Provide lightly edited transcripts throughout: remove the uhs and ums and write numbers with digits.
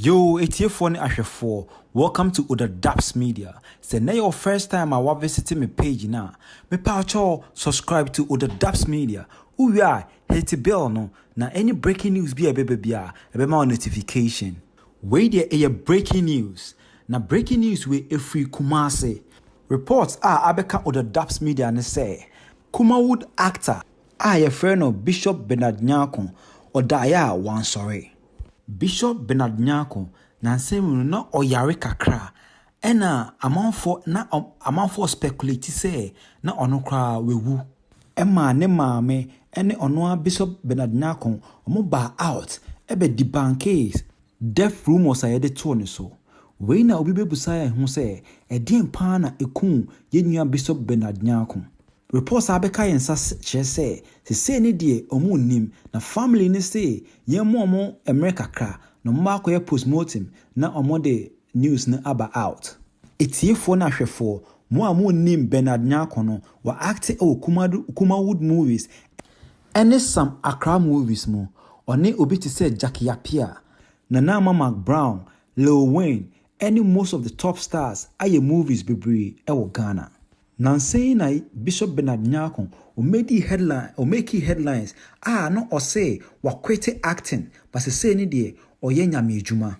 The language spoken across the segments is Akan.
Yo, it's here for Ashe4. Welcome to Deäth Media. Say now your first time I was visiting my page now. Me pacho subscribe to Deäth Media. Who we are, hit the bell no. Now any breaking news be a baby a my notification. Wait there a breaking news. Now breaking news we a free Kumase. Reports are abeka Deäth Media and say Kumawood actor a friend of Bishop Bernard Nyarko or Daya one sorry. Bishop Bernard Nyarko na nsemu na oyare kakra ena amanfo speculate say na ono kra wewu ema ne maame ene ono Bishop Bernard Nyarko omo ba out ebe debunk death rumors ayede to ne so we na obi bebusa ya hu say edin pa na ekun yenua Bishop Bernard Nyarko. Reports abeka yensa che say ne die omo nim na family ne say yemo omo America kra no mako ye postmortem na omo de news na aba out. Etiefo na hwefo mo amu nim Bernard Nyarko no wa act Kumawood movies and some Accra movies mo one obi to say Jackie Appiah Nana Mark Brown Lil Wayne and most of the top stars aye movies bebre e Ghana. Nansei na Bishop Bernard Nyarko o make headlines no or say wa quit acting but say ni de o ye nyame adwuma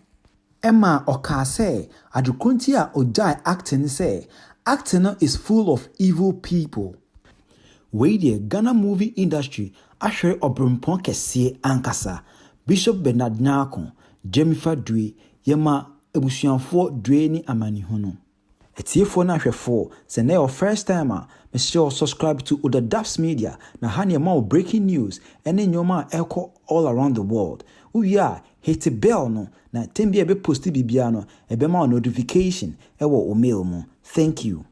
Emma o ka say adukonti a ojai acting say acting is full of evil people. We the Ghana movie industry ahwere obrempon kese ankasa Bishop Bernard Nyarko Jennifer Dwe yema ebusuanfo Dwe ni amani hono. Etiefo na hwefo say na your first time make sure subscribe to Deäth Media na ha more breaking news ene nyoma eko all around the world. We are hit the bell no na tembi ebe post bibia no ebe ma notification ewo o mail mo. Thank you.